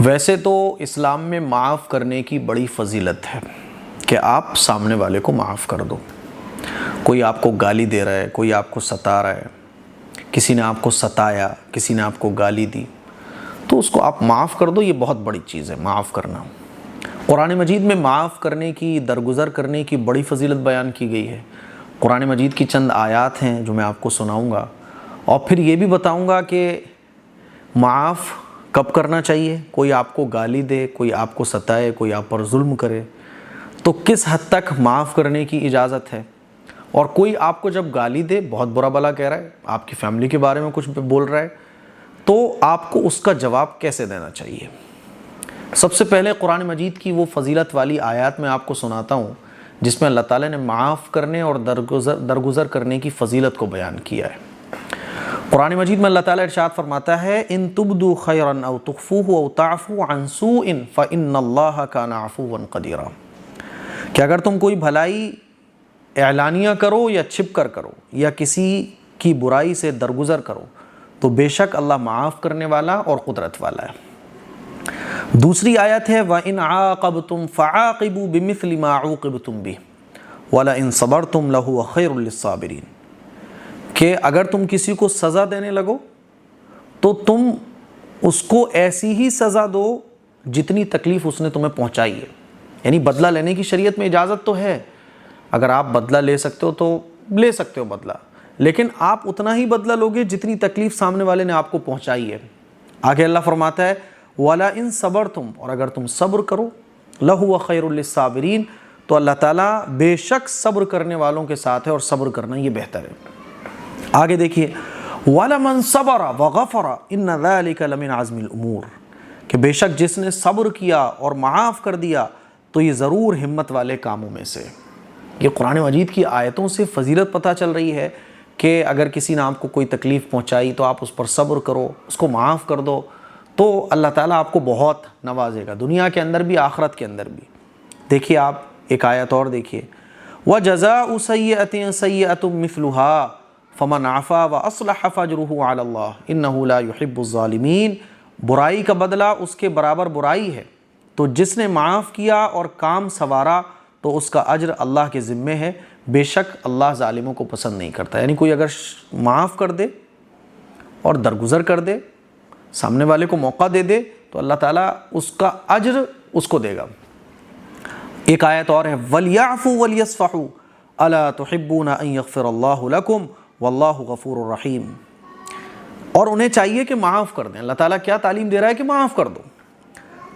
ویسے تو اسلام میں معاف کرنے کی بڑی فضیلت ہے کہ آپ سامنے والے کو معاف کر دو۔ کوئی آپ کو گالی دے رہا ہے، کوئی آپ کو ستا رہا ہے، کسی نے آپ کو ستایا، کسی نے آپ کو گالی دی، تو اس کو آپ معاف کر دو۔ یہ بہت بڑی چیز ہے معاف کرنا۔ قرآن مجید میں معاف کرنے کی، درگزر کرنے کی بڑی فضیلت بیان کی گئی ہے۔ قرآن مجید کی چند آیات ہیں جو میں آپ کو سناؤں گا، اور پھر یہ بھی بتاؤں گا کہ معاف کب کرنا چاہیے۔ کوئی آپ کو گالی دے، کوئی آپ کو ستائے، کوئی آپ پر ظلم کرے تو کس حد تک معاف کرنے کی اجازت ہے، اور کوئی آپ کو جب گالی دے، بہت برا بلا کہہ رہا ہے، آپ کی فیملی کے بارے میں کچھ بول رہا ہے، تو آپ کو اس کا جواب کیسے دینا چاہیے۔ سب سے پہلے قرآن مجید کی وہ فضیلت والی آیات میں آپ کو سناتا ہوں جس میں اللہ تعالیٰ نے معاف کرنے اور درگزر کرنے کی فضیلت کو بیان کیا ہے۔ قرآن مجید میں اللہ تعالیٰ ارشاد فرماتا ہے ان تبدوا خیرا او تخفوه او تعفوا عن سوء فإن اللہ کان عفوا قدیرا، کہ اگر تم کوئی بھلائی اعلانیہ کرو یا چھپ کر کرو یا کسی کی برائی سے درگزر کرو تو بے شک اللہ معاف کرنے والا اور قدرت والا ہے۔ دوسری آیت ہے وَإِنْ عَاقَبْتُمْ فَعَاقِبُوا بِمِثْلِ مَا عُوقِبْتُمْ بِهِ وَلَئِنْ صَبَرْتُمْ لَهُوَ خَيْرٌ لِلصَّابِرِينَ، کہ اگر تم کسی کو سزا دینے لگو تو تم اس کو ایسی ہی سزا دو جتنی تکلیف اس نے تمہیں پہنچائی ہے۔ یعنی بدلہ لینے کی شریعت میں اجازت تو ہے، اگر آپ بدلہ لے سکتے ہو تو لے سکتے ہو بدلہ، لیکن آپ اتنا ہی بدلہ لوگے جتنی تکلیف سامنے والے نے آپ کو پہنچائی ہے۔ آگے اللہ فرماتا ہے وَلَئِن صَبَرْتُمْ، اور اگر تم صبر کرو، لَهُوَ خَيْرٌ لِلصَّابِرِينَ، تو اللہ تعالیٰ بے شک صبر کرنے والوں کے ساتھ ہے، اور صبر کرنا یہ بہتر ہے۔ آگے دیکھیے وَلَمَنْ صَبَرَ وَغَفَرَ إِنَّ ذَلِكَ لَمِنْ عَزْمِ الْأُمُورِ، کہ بے شک جس نے صبر کیا اور معاف کر دیا تو یہ ضرور ہمت والے کاموں میں سے۔ یہ قرآن مجید کی آیتوں سے فضیلت پتہ چل رہی ہے کہ اگر کسی نے آپ کو کوئی تکلیف پہنچائی تو آپ اس پر صبر کرو، اس کو معاف کر دو، تو اللہ تعالیٰ آپ کو بہت نوازے گا، دنیا کے اندر بھی آخرت کے اندر بھی۔ دیکھیے آپ ایک آیت اور دیکھیے وَجَزَاءُ سَيِّئَةٍ سَيِّئَةٌ مِثْلُهَا فَمَنْ عَفَا وَأَصْلَحَ فَأَجْرُهُ عَلَى اللَّهِ إِنَّهُ لَا يُحِبُّ الظَّالِمِينَ، برائی کا بدلہ اس کے برابر برائی ہے، تو جس نے معاف کیا اور کام سنوارا تو اس کا اجر اللہ کے ذمے ہے، بے شک اللہ ظالموں کو پسند نہیں کرتا۔ یعنی کوئی اگر معاف کر دے اور درگزر کر دے، سامنے والے کو موقع دے دے، تو اللہ تعالیٰ اس کا اجر اس کو دے گا۔ ایک آیت اور ہے وَلْيَعْفُوا وَلْيَصْفَحُوا أَلَا تُحِبُّونَ أَن يَغْفِرَ اللَّهُ لَكُمْ وَاللَّهُ غَفُورٌ رَحِيمٌ، اور انہیں چاہیے کہ معاف کر دیں۔ اللہ تعالیٰ کیا تعلیم دے رہا ہے کہ معاف کر دو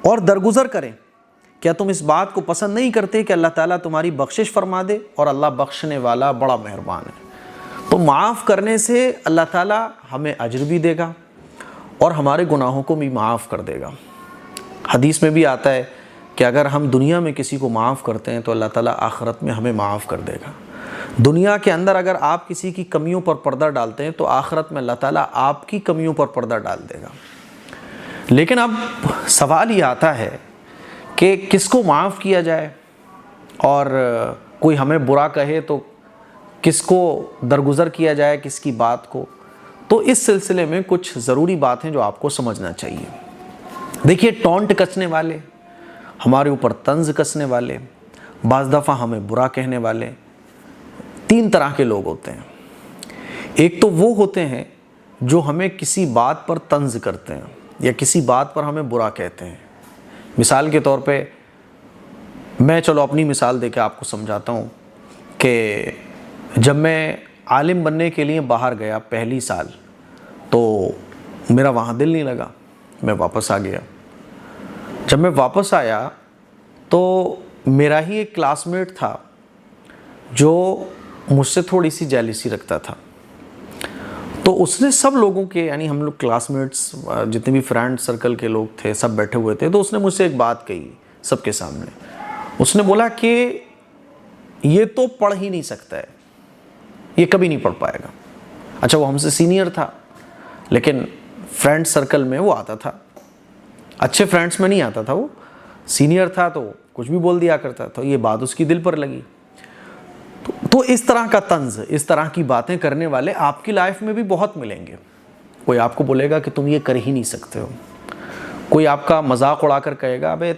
اور درگزر کریں۔ کیا تم اس بات کو پسند نہیں کرتے کہ اللہ تعالیٰ تمہاری بخشش فرما دے، اور اللہ بخشنے والا بڑا مہربان ہے۔ تو معاف کرنے سے اللہ تعالیٰ ہمیں اجر بھی دے گا اور ہمارے گناہوں کو بھی معاف کر دے گا۔ حدیث میں بھی آتا ہے کہ اگر ہم دنیا میں کسی کو معاف کرتے ہیں تو اللہ تعالیٰ آخرت میں ہمیں معاف کر دے گا۔ دنیا کے اندر اگر آپ کسی کی کمیوں پر پردہ ڈالتے ہیں تو آخرت میں اللہ تعالیٰ آپ کی کمیوں پر پردہ ڈال دے گا۔ لیکن اب سوال یہ آتا ہے کہ کس کو معاف کیا جائے، اور کوئی ہمیں برا کہے تو کس کو درگزر کیا جائے، کس کی بات کو۔ تو اس سلسلے میں کچھ ضروری باتیں جو آپ کو سمجھنا چاہیے۔ دیکھیے ٹونٹ کسنے والے، ہمارے اوپر طنز کسنے والے، بعض دفعہ ہمیں برا کہنے والے، تین طرح کے لوگ ہوتے ہیں۔ ایک تو وہ ہوتے ہیں جو ہمیں کسی بات پر طنز کرتے ہیں یا کسی بات پر ہمیں برا کہتے ہیں۔ مثال کے طور پہ میں چلو اپنی مثال دے کے آپ کو سمجھاتا ہوں کہ جب میں عالم بننے کے لیے باہر گیا پہلی سال تو میرا وہاں دل نہیں لگا، میں واپس آ گیا۔ جب میں واپس آیا تو میرا ہی ایک کلاس میٹ تھا جو مجھ سے تھوڑی سی جیلسی رکھتا تھا، تو اس نے سب لوگوں کے، یعنی ہم لوگ کلاس میٹس جتنے بھی فرینڈ سرکل کے لوگ تھے سب بیٹھے ہوئے تھے، تو اس نے مجھ سے ایک بات کہی سب کے سامنے۔ اس نے بولا کہ یہ تو پڑھ ہی نہیں سکتا ہے، یہ کبھی نہیں پڑھ پائے گا۔ اچھا وہ ہم سے سینئر تھا لیکن فرینڈ سرکل میں وہ آتا تھا، اچھے فرینڈس میں نہیں آتا تھا، وہ سینئر تھا تو کچھ بھی بول دیا کرتا تھا۔ یہ بات اس کی دل پر لگی۔ تو اس طرح کا طنز، اس طرح کی باتیں کرنے والے آپ کی لائف میں بھی بہت ملیں گے۔ کوئی آپ کو بولے گا کہ تم یہ کر ہی نہیں سکتے ہو، کوئی آپ کا مذاق اڑا کر کہے گا ابے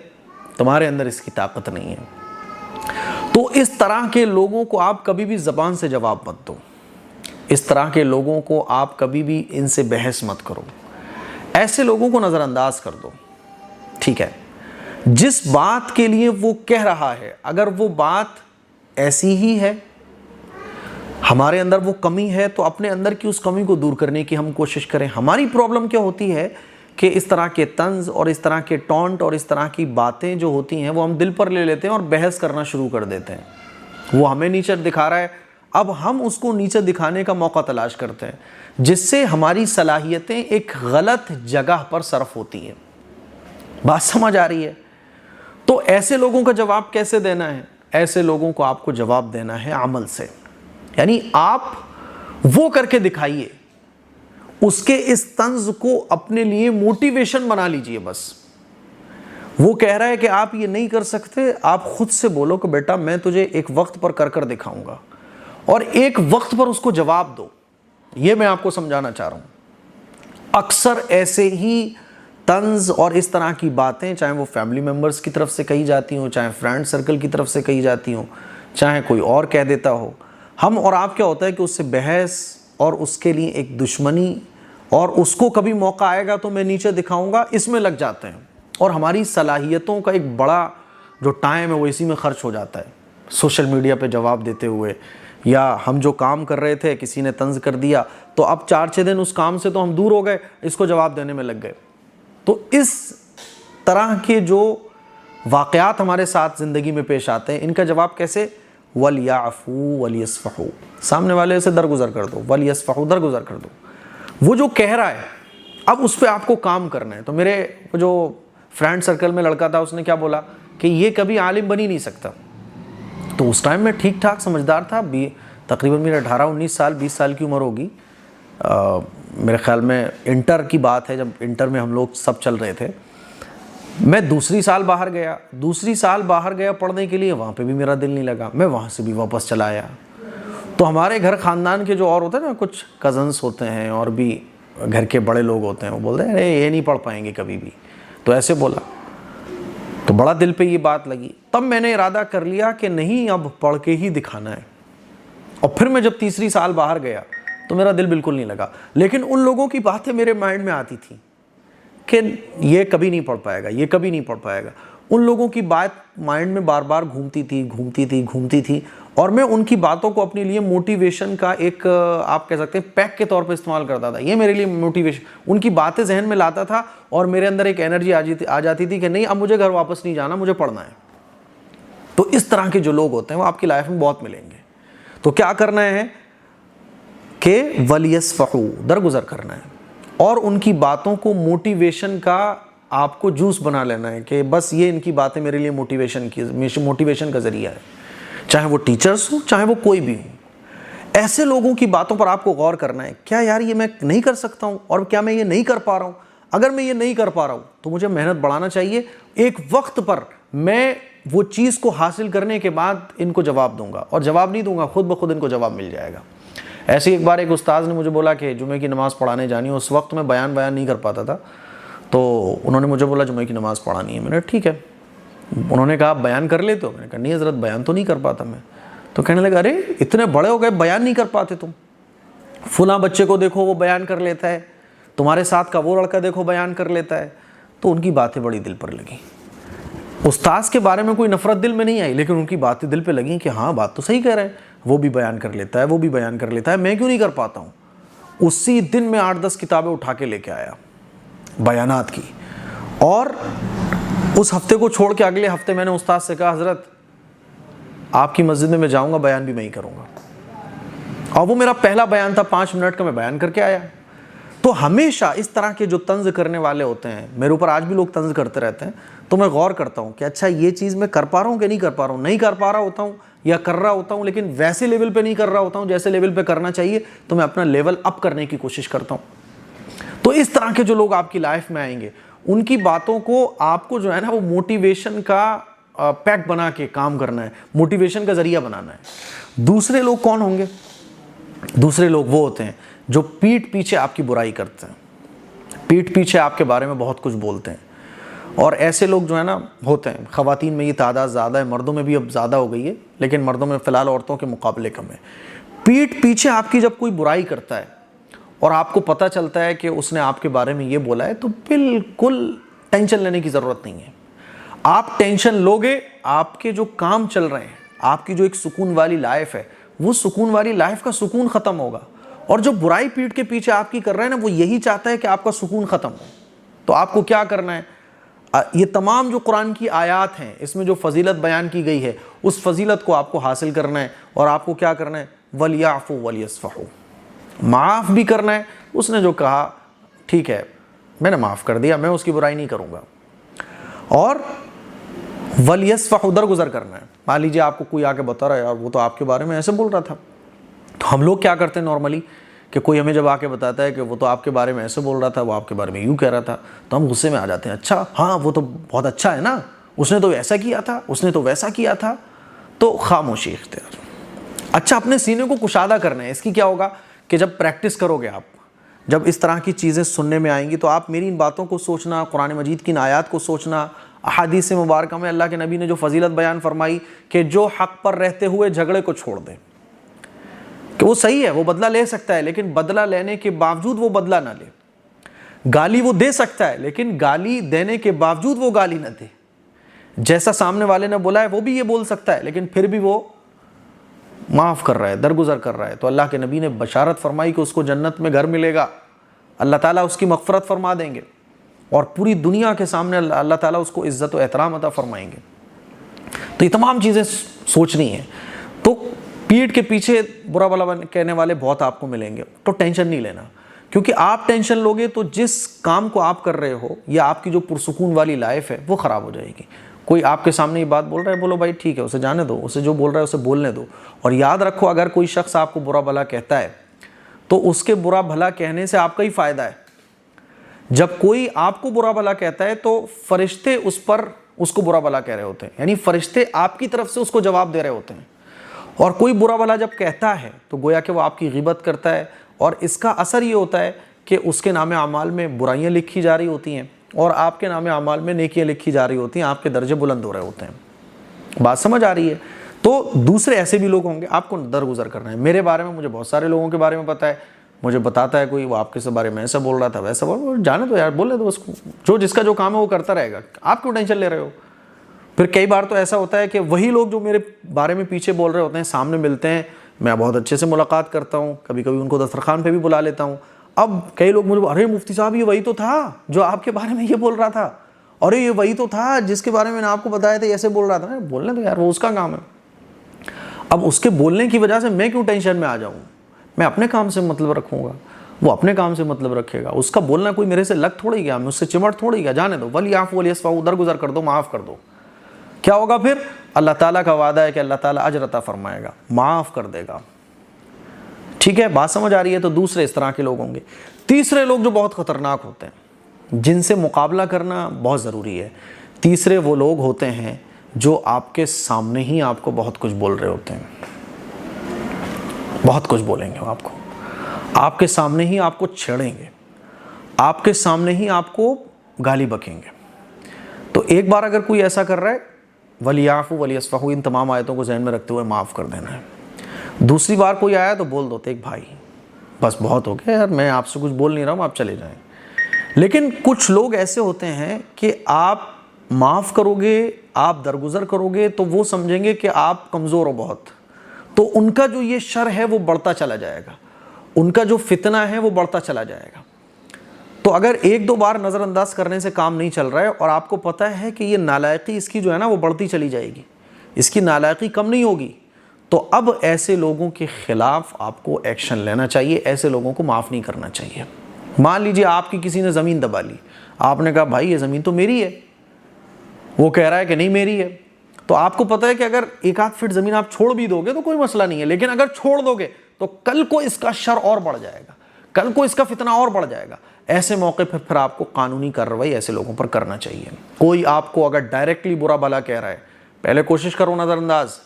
تمہارے اندر اس کی طاقت نہیں ہے. تو اس طرح کے لوگوں کو آپ کبھی بھی زبان سے جواب مت دو. اس طرح کے لوگوں کو آپ کبھی بھی ان سے بحث مت کرو. ایسے لوگوں کو نظر انداز کر دو. ٹھیک ہے, جس بات کے لیے وہ کہہ رہا ہے اگر وہ بات ایسی ہی ہے, ہمارے اندر وہ کمی ہے, تو اپنے اندر کی اس کمی کو دور کرنے کی ہم کوشش کریں. ہماری پرابلم کیا ہوتی ہے کہ اس طرح کے طنز اور اس طرح کے ٹونٹ اور اس طرح کی باتیں جو ہوتی ہیں وہ ہم دل پر لے لیتے ہیں اور بحث کرنا شروع کر دیتے ہیں. وہ ہمیں نیچے دکھا رہا ہے, اب ہم اس کو نیچے دکھانے کا موقع تلاش کرتے ہیں, جس سے ہماری صلاحیتیں ایک غلط جگہ پر صرف ہوتی ہیں. بات سمجھ آ رہی ہے؟ تو ایسے لوگوں کا جواب کیسے دینا ہے؟ ایسے لوگوں کو آپ کو جواب دینا ہے عمل سے. یعنی آپ وہ کر کے دکھائیے, اس کے اس طنز کو اپنے لیے موٹیویشن بنا لیجئے. بس وہ کہہ رہا ہے کہ آپ یہ نہیں کر سکتے, آپ خود سے بولو کہ بیٹا میں تجھے ایک وقت پر کر دکھاؤں گا, اور ایک وقت پر اس کو جواب دو. یہ میں آپ کو سمجھانا چاہ رہا ہوں. اکثر ایسے ہی طنز اور اس طرح کی باتیں, چاہے وہ فیملی ممبرز کی طرف سے کہی جاتی ہوں, چاہے فرینڈ سرکل کی طرف سے کہی جاتی ہوں, چاہے کوئی اور کہہ دیتا ہو, ہم اور آپ کیا ہوتا ہے کہ اس سے بحث اور اس کے لیے ایک دشمنی اور اس کو کبھی موقع آئے گا تو میں نیچے دکھاؤں گا, اس میں لگ جاتے ہیں. اور ہماری صلاحیتوں کا ایک بڑا جو ٹائم ہے وہ اسی میں خرچ ہو جاتا ہے, سوشل میڈیا پہ جواب دیتے ہوئے. یا ہم جو کام کر رہے تھے کسی نے طنز کر دیا تو اب 4-6 دن اس کام سے تو ہم دور ہو گئے, اس کو جواب دینے میں لگ گئے. تو اس طرح کے جو واقعات ہمارے ساتھ زندگی میں پیش آتے ہیں, ان کا جواب کیسے؟ وَلْيَعْفُوا وَلْيَصْفَحُوا. سامنے والے سے درگزر کر دو. وَلْيَصْفَحُوا, درگزر کر دو. وہ جو کہہ رہا ہے اب اس پہ آپ کو کام کرنا ہے. تو میرے جو فرینڈ سرکل میں لڑکا تھا اس نے کیا بولا کہ یہ کبھی عالم بن ہی نہیں سکتا. تو اس ٹائم میں ٹھیک ٹھاک سمجھدار تھا, تقریباً میرے 18-19 سال 20 سال کی عمر ہوگی. میرے خیال میں انٹر کی بات ہے, جب انٹر میں ہم لوگ سب چل رہے تھے. میں دوسری سال باہر گیا پڑھنے کے لیے, وہاں پہ بھی میرا دل نہیں لگا, میں وہاں سے بھی واپس چلا آیا. تو ہمارے گھر خاندان کے جو اور ہوتے ہیں نا, کچھ کزنس ہوتے ہیں اور بھی گھر کے بڑے لوگ ہوتے ہیں, وہ بولتے ہیں ارے یہ نہیں پڑھ پائیں گے کبھی بھی. تو ایسے بولا تو بڑا دل پہ یہ بات لگی. تب میں نے ارادہ کر لیا کہ نہیں, اب پڑھ کے ہی دکھانا ہے. اور پھر میں جب تیسری سال باہر گیا تو میرا دل بالکل نہیں لگا. لیکن ان لوگوں کی باتیں میرے مائنڈ میں آتی تھیں کہ یہ کبھی نہیں پڑھ پائے گا, یہ کبھی نہیں پڑھ پائے گا. ان لوگوں کی بات مائنڈ میں بار بار گھومتی تھی اور میں ان کی باتوں کو اپنے لیے موٹیویشن کا ایک آپ کہہ سکتے ہیں پیک کے طور پہ استعمال کرتا تھا. یہ میرے لیے موٹیویشن, ان کی باتیں ذہن میں لاتا تھا اور میرے اندر ایک انرجی آ جاتی تھی کہ نہیں اب مجھے گھر واپس نہیں جانا, مجھے پڑھنا ہے. تو اس طرح کے جو لوگ ہوتے ہیں وہ آپ کی لائف میں بہت ملیں گے. تو کیا کرنا ہے کہ وَلْيَصْفَحُوا, درگزر کرنا ہے اور ان کی باتوں کو موٹیویشن کا آپ کو جوس بنا لینا ہے کہ بس یہ ان کی باتیں میرے لیے موٹیویشن کا ذریعہ ہے. چاہے وہ ٹیچرز ہوں, چاہے وہ کوئی بھی ہوں, ایسے لوگوں کی باتوں پر آپ کو غور کرنا ہے. کیا یار یہ میں نہیں کر سکتا ہوں, اور کیا میں یہ نہیں کر پا رہا ہوں؟ اگر میں یہ نہیں کر پا رہا ہوں تو مجھے محنت بڑھانا چاہیے. ایک وقت پر میں وہ چیز کو حاصل کرنے کے بعد ان کو جواب دوں گا, اور جواب نہیں دوں گا, خود بخود ان کو جواب مل جائے گا. ایسے ایک بار ایک استاذ نے مجھے بولا کہ جمعے کی نماز پڑھانے جانی ہے. اس وقت میں بیان نہیں کر پاتا تھا, تو انہوں نے مجھے بولا جمعے کی نماز پڑھانی ہے. میں نے ٹھیک ہے. انہوں نے کہا آپ بیان کر لیتے ہو؟ میں نے کہا نہیں حضرت بیان تو نہیں کر پاتا میں. تو کہنے لگا ارے اتنے بڑے ہو گئے بیان نہیں کر پاتے تم؟ فلاں بچے کو دیکھو وہ بیان کر لیتا ہے, تمہارے ساتھ کا وہ لڑکا دیکھو بیان کر لیتا ہے. تو ان کی باتیں بڑی دل پر لگیں. استاذ کے بارے میں کوئی نفرت دل میں نہیں آئی, لیکن ان کی باتیں دل پہ لگیں کہ ہاں بات تو صحیح کہہ رہے ہیں, وہ بھی بیان کر لیتا ہے, وہ بھی بیان کر لیتا ہے, میں کیوں نہیں کر پاتا ہوں. اسی دن میں 8-10 کتابیں اٹھا کے لے کے آیا بیانات کی, اور اس ہفتے کو چھوڑ کے اگلے ہفتے میں نے استاد سے کہا حضرت آپ کی مسجد میں جاؤں گا, بیان بھی میں ہی کروں گا. اور وہ میرا پہلا بیان تھا, 5 منٹ کا میں بیان کر کے آیا. تو ہمیشہ اس طرح کے جو طنز کرنے والے ہوتے ہیں, میرے اوپر آج بھی لوگ طنز کرتے رہتے ہیں, تو میں غور کرتا ہوں کہ اچھا یہ چیز میں کر پا رہا ہوں کہ نہیں کر پا رہا ہوں. نہیں کر پا رہا ہوتا ہوں یا کر رہا ہوتا ہوں, لیکن ویسے لیول پہ نہیں کر رہا ہوتا ہوں جیسے لیول پہ کرنا چاہیے, تو میں اپنا لیول اپ کرنے کی کوشش کرتا ہوں. تو اس طرح کے جو لوگ آپ کی لائف میں آئیں گے, ان کی باتوں کو آپ کو جو ہے نا وہ موٹیویشن کا پیک بنا کے کام کرنا ہے, موٹیویشن کا ذریعہ بنانا ہے. دوسرے لوگ کون ہوں گے؟ دوسرے لوگ وہ ہوتے ہیں جو پیٹھ پیچھے آپ کی برائی کرتے ہیں, پیٹھ پیچھے آپ کے بارے میں بہت کچھ بولتے ہیں. اور ایسے لوگ جو ہے نا ہوتے ہیں. خواتین میں یہ تعداد زیادہ ہے, مردوں میں بھی اب زیادہ ہو گئی ہے, لیکن مردوں میں فی الحال عورتوں کے مقابلے کم ہے. پیٹھ پیچھے آپ کی جب کوئی برائی کرتا ہے اور آپ کو پتہ چلتا ہے کہ اس نے آپ کے بارے میں یہ بولا ہے, تو بالکل ٹینشن لینے کی ضرورت نہیں ہے. آپ ٹینشن لوگے, آپ کے جو کام چل رہے ہیں, آپ کی جو ایک سکون والی لائف ہے, وہ سکون والی لائف کا سکون ختم ہوگا. اور جو برائی پیٹھ کے پیچھے آپ کی کر رہے ہیں نا, وہ یہی چاہتا ہے کہ آپ کا سکون ختم ہو. تو آپ کو کیا کرنا ہے, یہ تمام جو قرآن کی آیات ہیں اس میں جو فضیلت بیان کی گئی ہے, اس فضیلت کو آپ کو حاصل کرنا ہے. اور آپ کو کیا کرنا ہے, وَلْيَعْفُوا وَلْيَصْفَحُوا, معاف بھی کرنا ہے. اس نے جو کہا ٹھیک ہے میں نے معاف کر دیا, میں اس کی برائی نہیں کروں گا. اور وَلْيَصْفَحُوا, درگزر کرنا ہے. مان لیجیے آپ کو کوئی آ کے بتا رہا ہے, اور وہ تو آپ کے بارے میں ایسے بول رہا تھا. تو ہم لوگ کیا کرتے ہیں نارملی, کہ کوئی ہمیں جب آ کے بتاتا ہے کہ وہ تو آپ کے بارے میں ایسے بول رہا تھا, وہ آپ کے بارے میں یوں کہہ رہا تھا, تو ہم غصے میں آ جاتے ہیں. اچھا ہاں وہ تو بہت اچھا ہے نا, اس نے تو ایسا کیا تھا, اس نے تو ویسا کیا تھا. تو خاموشی اختیار. اچھا اپنے سینے کو کشادہ کرنا ہے. اس کی کیا ہوگا کہ جب پریکٹس کرو گے آپ, جب اس طرح کی چیزیں سننے میں آئیں گی, تو آپ میری ان باتوں کو سوچنا, قرآن مجید کی ان آیات کو سوچنا. احادیث مبارکہ میں اللہ کے نبی نے جو فضیلت بیان فرمائی کہ جو حق پر رہتے ہوئے جھگڑے کو چھوڑ دے, کہ وہ صحیح ہے, وہ بدلہ لے سکتا ہے, لیکن بدلہ لینے کے باوجود وہ بدلہ نہ لے. گالی وہ دے سکتا ہے, لیکن گالی دینے کے باوجود وہ گالی نہ دے. جیسا سامنے والے نے بولا ہے وہ بھی یہ بول سکتا ہے, لیکن پھر بھی وہ معاف کر رہا ہے, درگزر کر رہا ہے. تو اللہ کے نبی نے بشارت فرمائی کہ اس کو جنت میں گھر ملے گا, اللہ تعالیٰ اس کی مغفرت فرما دیں گے, اور پوری دنیا کے سامنے اللہ تعالیٰ اس کو عزت و احترام عطا فرمائیں گے. تو یہ تمام چیزیں سوچنی ہیں. تو پیٹھ کے پیچھے برا بھلا کہنے والے بہت آپ کو ملیں گے, تو ٹینشن نہیں لینا. کیونکہ آپ ٹینشن لوگے تو جس کام کو آپ کر رہے ہو, یا آپ کی جو پرسکون والی لائف ہے, وہ خراب ہو جائے گی. کوئی آپ کے سامنے یہ بات بول رہا ہے, بولو بھائی ٹھیک ہے, اسے جانے دو, اسے جو بول رہا ہے اسے بولنے دو. اور یاد رکھو, اگر کوئی شخص آپ کو برا بھلا کہتا ہے تو اس کے برا بھلا کہنے سے آپ کا ہی فائدہ ہے. جب کوئی آپ کو برا بھلا کہتا ہے تو فرشتے اس پر اس کو برا بھلا کہہ رہے ہوتے ہیں, یعنی فرشتے آپ کی طرف سے اس کو جواب دے رہے ہوتے ہیں. اور کوئی برا بھلا جب کہتا ہے تو گویا کہ وہ آپ کی غیبت کرتا ہے, اور اس کا اثر یہ ہوتا ہے کہ اس کے نام اعمال میں برائیاں لکھی جا رہی ہوتی ہیں, اور آپ کے نام اعمال میں نیکیاں لکھی جا رہی ہوتی ہیں, آپ کے درجے بلند ہو رہے ہوتے ہیں. بات سمجھ آ رہی ہے؟ تو دوسرے ایسے بھی لوگ ہوں گے, آپ کو درگزر کرنا ہے. میرے بارے میں مجھے بہت سارے لوگوں کے بارے میں پتہ ہے, مجھے بتاتا ہے کوئی, وہ آپ کے بارے میں ایسا بول رہا تھا, ویسا بول, جانے دو یار, بولے دو اس کو, جو جس کا جو کام ہے وہ کرتا رہے گا, آپ کیوں ٹینشن لے رہے ہو. پھر کئی بار تو ایسا ہوتا ہے کہ وہی لوگ جو میرے بارے میں پیچھے بول رہے ہوتے ہیں, سامنے ملتے ہیں, میں بہت اچھے سے ملاقات کرتا ہوں, کبھی کبھی ان کو دسترخوان پہ بھی بلا لیتا ہوں. اب کئی لوگ مجھے, ارے مفتی صاحب یہ وہی تو تھا جو آپ کے بارے میں یہ بول رہا تھا, ارے یہ وہی تو تھا جس کے بارے میں نے آپ کو بتایا تھا, ایسے بول رہا تھا. بولنے تو یار, وہ اس کا کام ہے. اب اس کے بولنے کی وجہ سے میں کیوں ٹینشن میں آ جاؤں. میں اپنے کام سے مطلب رکھوں گا, وہ اپنے کام سے مطلب رکھے گا. اس کا بولنا کوئی میرے سے لگ تھوڑی گیا, میں اس سے چمٹ تھوڑی گیا. جانے دو, وَلْيَعْفُوا وَلْيَصْفَحُوا, درگزر کر دو, معاف کر دو. کیا ہوگا پھر؟ اللہ تعالیٰ کا وعدہ ہے کہ اللہ تعالیٰ اجر عطا فرمائے گا, معاف کر دے گا. ٹھیک ہے, بات سمجھ آ رہی ہے؟ تو دوسرے اس طرح کے لوگ ہوں گے. تیسرے لوگ جو بہت خطرناک ہوتے ہیں, جن سے مقابلہ کرنا بہت ضروری ہے. تیسرے وہ لوگ ہوتے ہیں جو آپ کے سامنے ہی آپ کو بہت کچھ بول رہے ہوتے ہیں. بہت کچھ بولیں گے وہ آپ کے سامنے ہی آپ کو چھیڑیں گے, آپ کے سامنے ہی آپ کو گالی بکیں گے. تو ایک بار اگر کوئی ایسا کر رہا ہے, وَلْيَعْفُوا وَلْيَصْفَحُوا, ان تمام آیتوں کو ذہن میں رکھتے ہوئے معاف کر دینا ہے. دوسری بار کوئی آیا تو بول دو, ایک بھائی بس بہت ہو گیا یار, میں آپ سے کچھ بول نہیں رہا ہوں, آپ چلے جائیں. لیکن کچھ لوگ ایسے ہوتے ہیں کہ آپ معاف کرو گے, آپ درگزر کرو گے تو وہ سمجھیں گے کہ آپ کمزور ہو بہت, تو ان کا جو یہ شر ہے وہ بڑھتا چلا جائے گا, ان کا جو فتنہ ہے وہ بڑھتا چلا جائے گا. تو اگر ایک دو بار نظر انداز کرنے سے کام نہیں چل رہا ہے, اور آپ کو پتہ ہے کہ یہ نالائقی اس کی جو ہے نا وہ بڑھتی چلی جائے گی, اس کی نالائقی کم نہیں ہوگی, تو اب ایسے لوگوں کے خلاف آپ کو ایکشن لینا چاہیے, ایسے لوگوں کو معاف نہیں کرنا چاہیے. مان لیجیے آپ کی کسی نے زمین دبا لی, آپ نے کہا بھائی یہ زمین تو میری ہے, وہ کہہ رہا ہے کہ نہیں میری ہے. تو آپ کو پتہ ہے کہ اگر ایک آدھ فٹ زمین آپ چھوڑ بھی دو گے تو کوئی مسئلہ نہیں ہے, لیکن اگر چھوڑ دو گے تو کل کو اس کا شر اور بڑھ جائے گا, کل کو اس کا فتنہ اور بڑھ جائے گا. ایسے موقع پر پھر آپ کو قانونی کارروائی ایسے لوگوں پر کرنا چاہیے. کوئی آپ کو اگر ڈائریکٹلی برا بھلا کہہ رہا ہے, پہلے کوشش کرو نظر انداز,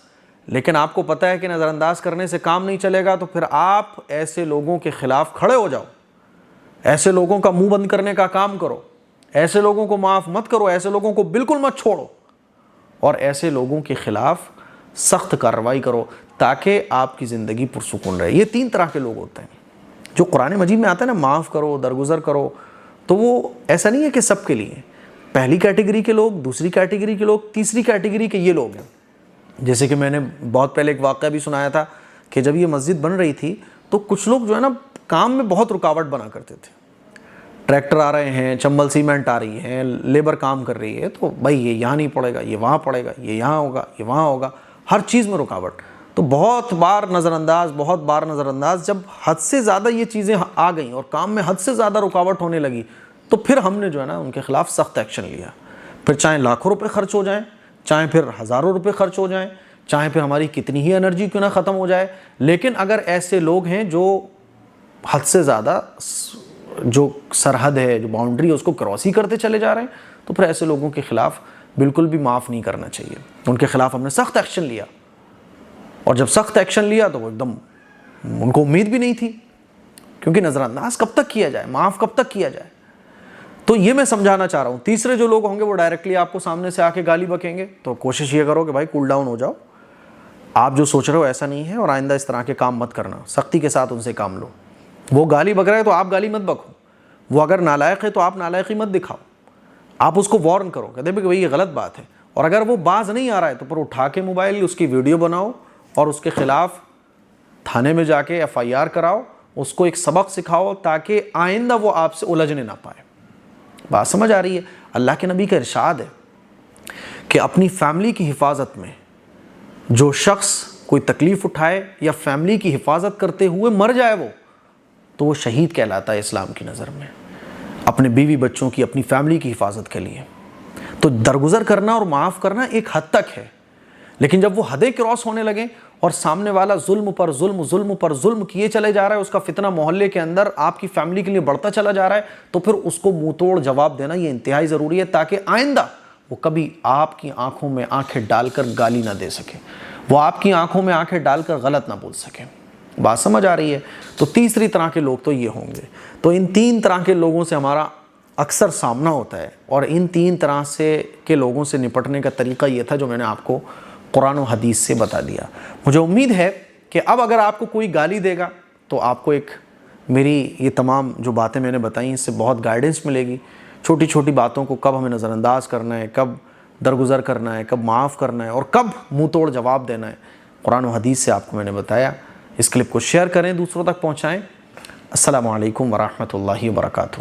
لیکن آپ کو پتہ ہے کہ نظر انداز کرنے سے کام نہیں چلے گا, تو پھر آپ ایسے لوگوں کے خلاف کھڑے ہو جاؤ, ایسے لوگوں کا منہ بند کرنے کا کام کرو. ایسے لوگوں کو معاف مت کرو، ایسے لوگوں کو بالکل مت چھوڑو، اور ایسے لوگوں کے خلاف سخت کارروائی کرو تاکہ آپ کی زندگی پرسکون رہے۔ یہ 3 طرح کے لوگ ہوتے ہیں جو قرآن مجید میں آتا ہے نا، معاف کرو، درگزر کرو، تو وہ ایسا نہیں ہے کہ سب کے لیے۔ پہلی کیٹیگری کے لوگ، دوسری کیٹیگری کے لوگ، تیسری کیٹیگری کے یہ لوگ ہیں۔ جیسے کہ میں نے بہت پہلے ایک واقعہ بھی سنایا تھا کہ جب یہ مسجد بن رہی تھی تو کچھ لوگ جو ہے نا کام میں بہت رکاوٹ بنا کرتے تھے۔ ٹریکٹر آ رہے ہیں، چمبل سیمنٹ آ رہی ہے، لیبر کام کر رہی ہے، تو بھائی یہ یہاں نہیں پڑے گا، یہ وہاں پڑے گا، یہ یہاں ہوگا، یہ وہاں ہوگا، ہر چیز میں رکاوٹ۔ تو بہت بار نظر انداز جب حد سے زیادہ یہ چیزیں آ گئیں اور کام میں حد سے زیادہ رکاوٹ ہونے لگی، تو پھر ہم نے جو ہے نا ان کے خلاف سخت ایکشن لیا۔ پھر چاہے لاکھوں روپے خرچ ہو جائیں، چاہے پھر ہزاروں روپے خرچ ہو جائیں، چاہے پھر ہماری کتنی ہی انرجی کیوں نہ ختم ہو جائے، لیکن اگر ایسے لوگ ہیں جو حد سے زیادہ جو سرحد ہے، جو باؤنڈری ہے، اس کو کراس ہی کرتے چلے جا رہے ہیں، تو پھر ایسے لوگوں کے خلاف بالکل بھی معاف نہیں کرنا چاہیے۔ ان کے خلاف ہم نے سخت ایکشن لیا، اور جب سخت ایکشن لیا تو وہ ایک دم ان کو امید بھی نہیں تھی، کیونکہ نظر انداز کب تک کیا جائے، معاف کب تک کیا جائے۔ تو یہ میں سمجھانا چاہ رہا ہوں۔ تیسرے جو لوگ ہوں گے وہ ڈائریکٹلی آپ کو سامنے سے آ کے گالی بکیں گے، تو کوشش یہ کرو کہ بھائی کول ڈاؤن ہو جاؤ، آپ جو سوچ رہے ہو ایسا نہیں ہے، اور آئندہ اس طرح کے کام مت کرنا، سختی کے ساتھ ان سے کام لو۔ وہ گالی بک رہا ہے تو آپ گالی مت بکو، وہ اگر نالائق ہے تو آپ نالائقی مت دکھاؤ، آپ اس کو وارن کرو، کہتے ہیں کہ بھائی یہ غلط بات ہے، اور اگر وہ باز نہیں آ رہا ہے تو پھر اٹھا کے موبائل اس کی ویڈیو بناؤ اور اس کے خلاف تھانے میں جا کے FIR کراؤ، اس کو ایک سبق سکھاؤ تاکہ آئندہ وہ آپ سے الجھنے نہ پائے۔ بات سمجھ آ رہی ہے؟ اللہ کے نبی کا ارشاد ہے کہ اپنی فیملی کی حفاظت میں جو شخص کوئی تکلیف اٹھائے یا فیملی کی حفاظت کرتے ہوئے مر جائے وہ، تو وہ شہید کہلاتا ہے اسلام کی نظر میں، اپنے بیوی بچوں کی، اپنی فیملی کی حفاظت کے لیے۔ تو درگزر کرنا اور معاف کرنا ایک حد تک ہے، لیکن جب وہ حدیں کراس ہونے لگیں اور سامنے والا ظلم پر ظلم کیے چلے جا رہا ہے، اس کا فتنہ محلے کے اندر آپ کی فیملی کے لیے بڑھتا چلا جا رہا ہے، تو پھر اس کو منہ توڑ جواب دینا یہ انتہائی ضروری ہے، تاکہ آئندہ وہ کبھی آپ کی آنکھوں میں آنکھیں ڈال کر گالی نہ دے سکے، وہ آپ کی آنکھوں میں آنکھیں ڈال کر غلط نہ بول سکے۔ بات سمجھ آ رہی ہے؟ تو تیسری طرح کے لوگ تو یہ ہوں گے۔ تو ان 3 طرح کے لوگوں سے ہمارا اکثر سامنا ہوتا ہے، اور ان 3 طرح کے لوگوں سے نپٹنے کا طریقہ یہ تھا جو میں نے آپ کو قرآن و حدیث سے بتا دیا۔ مجھے امید ہے کہ اب اگر آپ کو کوئی گالی دے گا تو آپ کو ایک میری یہ تمام جو باتیں میں نے بتائیں اس سے بہت گائیڈنس ملے گی، چھوٹی چھوٹی باتوں کو کب ہمیں نظر انداز کرنا ہے، کب درگزر کرنا ہے، کب معاف کرنا ہے، اور کب منہ توڑ جواب دینا ہے۔ قرآن و حدیث سے آپ کو میں نے بتایا۔ اس کلپ کو شیئر کریں، دوسروں تک پہنچائیں۔ السلام علیکم ورحمۃ اللہ وبرکاتہ۔